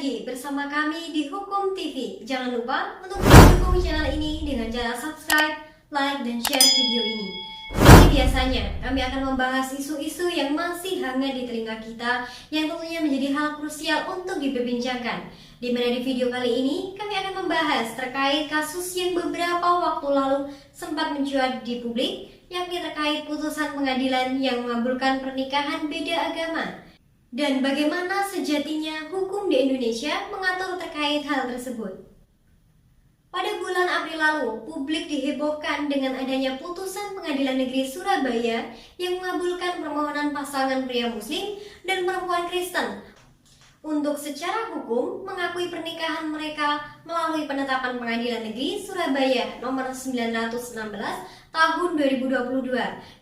lagi bersama kami di Hukum TV. Jangan lupa untuk mendukung channel ini dengan cara subscribe, like, dan share video ini. Seperti biasanya, kami akan membahas isu-isu yang masih hangat di telinga kita yang tentunya menjadi hal krusial untuk diperbincangkan. Di mana di video kali ini, kami akan membahas terkait kasus yang beberapa waktu lalu sempat mencuat di publik, yakni terkait putusan pengadilan yang mengabulkan pernikahan beda agama. Dan bagaimana sejatinya hukum di Indonesia mengatur terkait hal tersebut. Pada bulan April lalu, publik dihebohkan dengan adanya putusan Pengadilan Negeri Surabaya yang mengabulkan permohonan pasangan pria Muslim dan perempuan Kristen untuk secara hukum mengakui pernikahan mereka melalui penetapan Pengadilan Negeri Surabaya nomor 916 tahun 2022,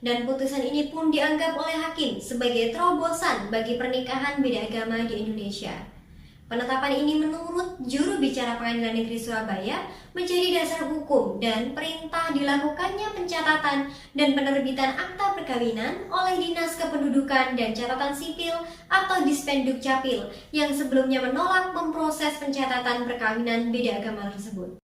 dan putusan ini pun dianggap oleh hakim sebagai terobosan bagi pernikahan beda agama di Indonesia. Penetapan ini menurut juru bicara Pengadilan Negeri Surabaya menjadi dasar hukum dan perintah dilakukannya pencatatan dan penerbitan akta perkawinan oleh Dinas Kependudukan dan Catatan Sipil atau Dispenduk Capil yang sebelumnya menolak memproses pencatatan perkawinan beda agama tersebut.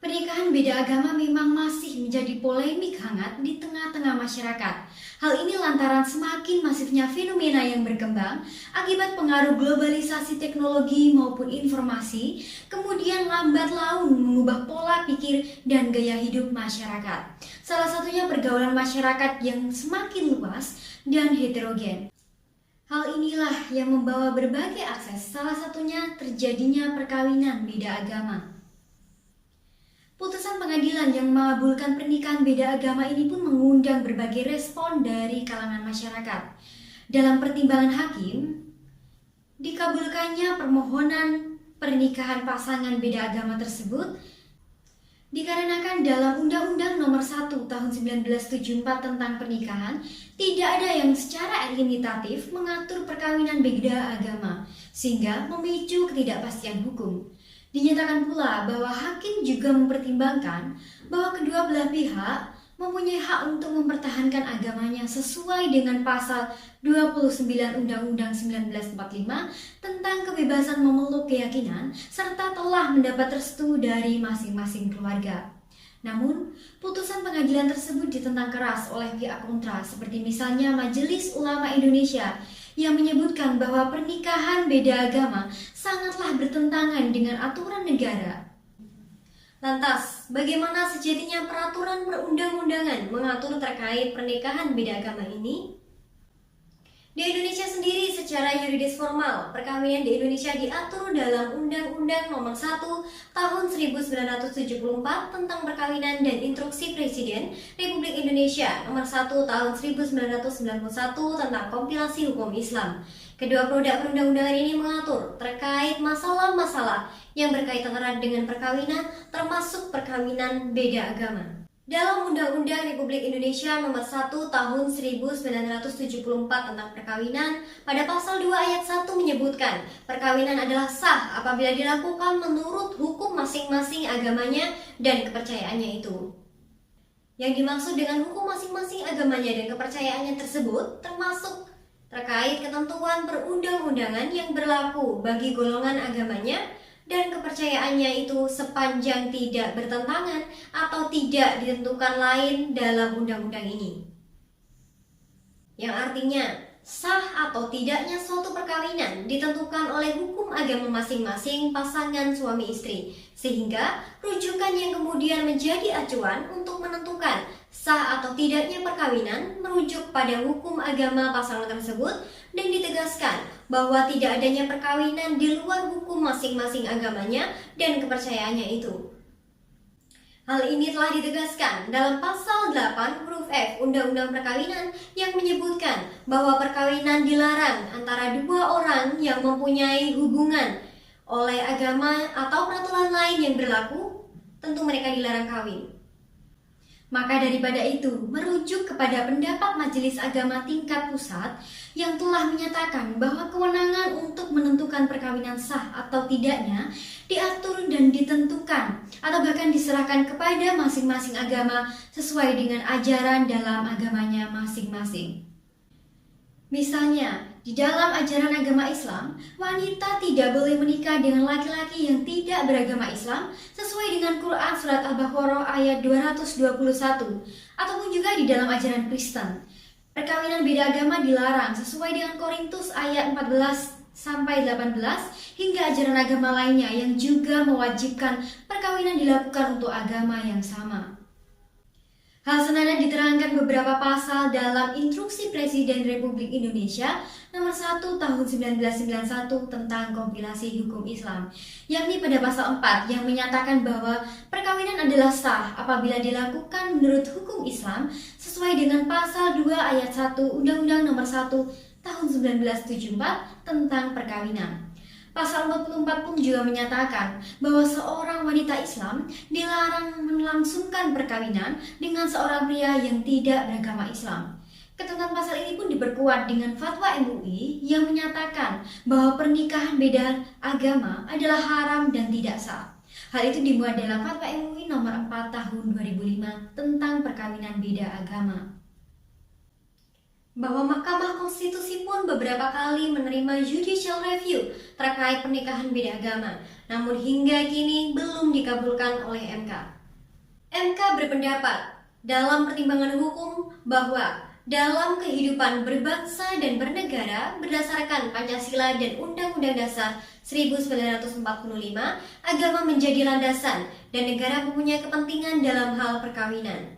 Pernikahan beda agama memang masih menjadi polemik hangat di tengah-tengah masyarakat. Hal ini lantaran semakin masifnya fenomena yang berkembang akibat pengaruh globalisasi teknologi maupun informasi, kemudian lambat laun mengubah pola pikir dan gaya hidup masyarakat. Salah satunya pergaulan masyarakat yang semakin luas dan heterogen. Hal inilah yang membawa berbagai akses, salah satunya terjadinya perkawinan beda agama. Putusan pengadilan yang mengabulkan pernikahan beda agama ini pun mengundang berbagai respon dari kalangan masyarakat. Dalam pertimbangan hakim, dikabulkannya permohonan pernikahan pasangan beda agama tersebut dikarenakan dalam Undang-Undang Nomor 1 Tahun 1974 tentang pernikahan tidak ada yang secara limitatif mengatur perkawinan beda agama, sehingga memicu ketidakpastian hukum. Dinyatakan pula bahwa hakim juga mempertimbangkan bahwa kedua belah pihak mempunyai hak untuk mempertahankan agamanya sesuai dengan pasal 29 Undang-Undang 1945 tentang kebebasan memeluk keyakinan serta telah mendapat restu dari masing-masing keluarga. Namun, putusan pengadilan tersebut ditentang keras oleh pihak kontra seperti misalnya Majelis Ulama Indonesia yang menyebutkan bahwa pernikahan beda agama sangatlah bertentangan dengan aturan negara. Lantas, bagaimana sejatinya peraturan perundang-undangan mengatur terkait pernikahan beda agama ini? Di Indonesia sendiri secara yuridis formal, perkawinan di Indonesia diatur dalam Undang-Undang Nomor 1 Tahun 1974 tentang Perkawinan dan Instruksi Presiden Republik Indonesia Nomor 1 Tahun 1991 tentang Kompilasi Hukum Islam. Kedua produk perundang-undangan ini mengatur terkait masalah-masalah yang berkaitan erat dengan perkawinan, termasuk perkawinan beda agama. Dalam Undang-Undang Republik Indonesia Nomor 1 Tahun 1974 tentang perkawinan, pada pasal 2 ayat 1 menyebutkan, perkawinan adalah sah apabila dilakukan menurut hukum masing-masing agamanya dan kepercayaannya itu. Yang dimaksud dengan hukum masing-masing agamanya dan kepercayaannya tersebut termasuk terkait ketentuan perundang-undangan yang berlaku bagi golongan agamanya dan kepercayaannya itu sepanjang tidak bertentangan atau tidak ditentukan lain dalam undang-undang ini. Yang artinya, sah atau tidaknya suatu perkawinan ditentukan oleh hukum agama masing-masing pasangan suami istri, sehingga rujukan yang kemudian menjadi acuan untuk menentukan sah atau tidaknya perkawinan merujuk pada hukum agama pasangan tersebut dan ditegaskan bahwa tidak adanya perkawinan di luar hukum masing-masing agamanya dan kepercayaannya itu. Hal ini telah ditegaskan dalam pasal 8 huruf F Undang-Undang Perkawinan yang menyebutkan bahwa perkawinan dilarang antara dua orang yang mempunyai hubungan oleh agama atau peraturan lain yang berlaku, tentu mereka dilarang kawin. Maka daripada itu, merujuk kepada pendapat Majelis Agama tingkat pusat yang telah menyatakan bahwa kewenangan untuk menentukan perkawinan sah atau tidaknya diatur dan ditentukan atau bahkan diserahkan kepada masing-masing agama sesuai dengan ajaran dalam agamanya masing-masing. Misalnya, di dalam ajaran agama Islam, wanita tidak boleh menikah dengan laki-laki yang tidak beragama Islam sesuai dengan Quran Surat Al-Baqarah ayat 221, ataupun juga di dalam ajaran Kristen. Perkawinan beda agama dilarang sesuai dengan Korintus ayat 14-18 hingga ajaran agama lainnya yang juga mewajibkan perkawinan dilakukan untuk agama yang sama. Hal senada diterangkan beberapa pasal dalam Instruksi Presiden Republik Indonesia Nomor 1 Tahun 1991 tentang kompilasi hukum Islam, yakni pada pasal 4 yang menyatakan bahwa perkawinan adalah sah apabila dilakukan menurut hukum Islam sesuai dengan pasal 2 ayat 1 Undang-Undang Nomor 1 Tahun 1974 tentang perkawinan. Pasal 44 pun juga menyatakan bahwa seorang wanita Islam dilarang melangsungkan perkawinan dengan seorang pria yang tidak beragama Islam. Ketentuan pasal ini pun diperkuat dengan fatwa MUI yang menyatakan bahwa pernikahan beda agama adalah haram dan tidak sah. Hal itu dimuat dalam fatwa MUI nomor 4 tahun 2005 tentang perkawinan beda agama. Bahwa Mahkamah Konstitusi pun beberapa kali menerima judicial review terkait pernikahan beda agama, namun hingga kini belum dikabulkan oleh MK. MK berpendapat dalam pertimbangan hukum bahwa dalam kehidupan berbangsa dan bernegara berdasarkan Pancasila dan Undang-Undang Dasar 1945, agama menjadi landasan dan negara mempunyai kepentingan dalam hal perkawinan.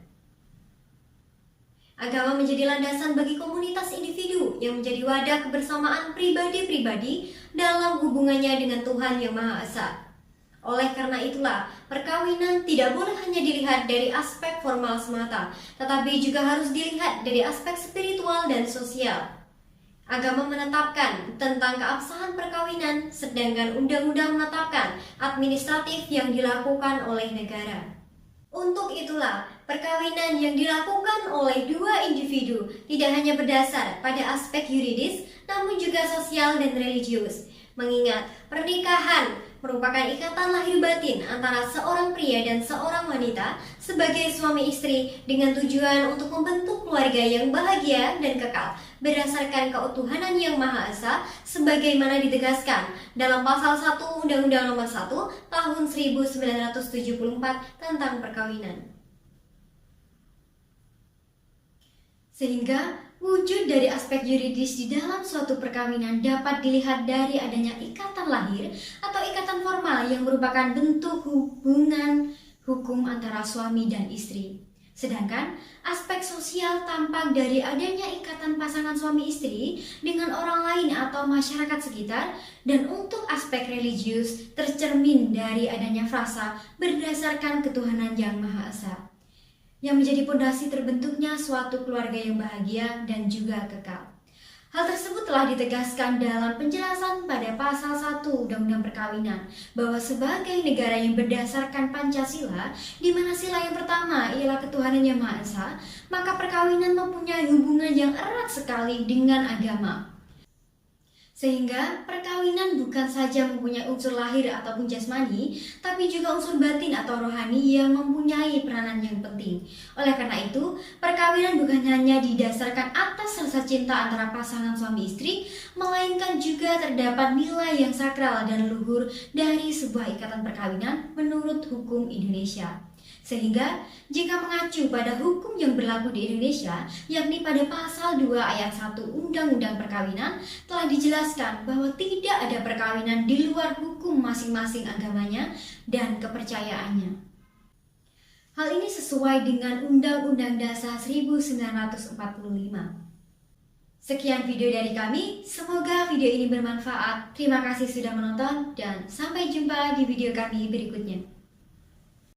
Agama menjadi landasan bagi komunitas individu yang menjadi wadah kebersamaan pribadi-pribadi dalam hubungannya dengan Tuhan Yang Maha Esa. Oleh karena itulah, perkawinan tidak boleh hanya dilihat dari aspek formal semata, tetapi juga harus dilihat dari aspek spiritual dan sosial. Agama menetapkan tentang keabsahan perkawinan, sedangkan undang-undang menetapkan administratif yang dilakukan oleh negara. Untuk itulah, perkawinan yang dilakukan oleh dua individu tidak hanya berdasar pada aspek yuridis, namun juga sosial dan religius. Mengingat pernikahan merupakan ikatan lahir batin antara seorang pria dan seorang wanita sebagai suami istri dengan tujuan untuk membentuk keluarga yang bahagia dan kekal berdasarkan keutuhanan Yang Maha Esa sebagaimana ditegaskan dalam pasal 1 Undang-Undang Nomor 1 Tahun 1974 tentang perkawinan. Sehingga wujud dari aspek yuridis di dalam suatu perkawinan dapat dilihat dari adanya ikatan lahir atau ikatan formal yang merupakan bentuk hubungan hukum antara suami dan istri. Sedangkan aspek sosial tampak dari adanya ikatan pasangan suami istri dengan orang lain atau masyarakat sekitar, dan untuk aspek religius tercermin dari adanya frasa berdasarkan ketuhanan Yang Maha Esa, yang menjadi pondasi terbentuknya suatu keluarga yang bahagia dan juga kekal. Hal tersebut telah ditegaskan dalam penjelasan pada pasal 1 Undang-Undang Perkawinan bahwa sebagai negara yang berdasarkan Pancasila, di mana sila yang pertama ialah ketuhanan Yang Maha Esa, maka perkawinan mempunyai hubungan yang erat sekali dengan agama. Sehingga perkawinan bukan saja mempunyai unsur lahir ataupun jasmani, tapi juga unsur batin atau rohani yang mempunyai peranan yang penting. Oleh karena itu, perkawinan bukan hanya didasarkan atas rasa cinta antara pasangan suami istri, melainkan juga terdapat nilai yang sakral dan luhur dari sebuah ikatan perkawinan menurut hukum Indonesia. Sehingga jika mengacu pada hukum yang berlaku di Indonesia, yakni pada pasal 2 ayat 1 Undang-Undang Perkawinan, telah dijelaskan bahwa tidak ada perkawinan di luar hukum masing-masing agamanya dan kepercayaannya. Hal ini sesuai dengan Undang-Undang Dasar 1945. Sekian video dari kami, semoga video ini bermanfaat. Terima kasih sudah menonton dan sampai jumpa di video kami berikutnya.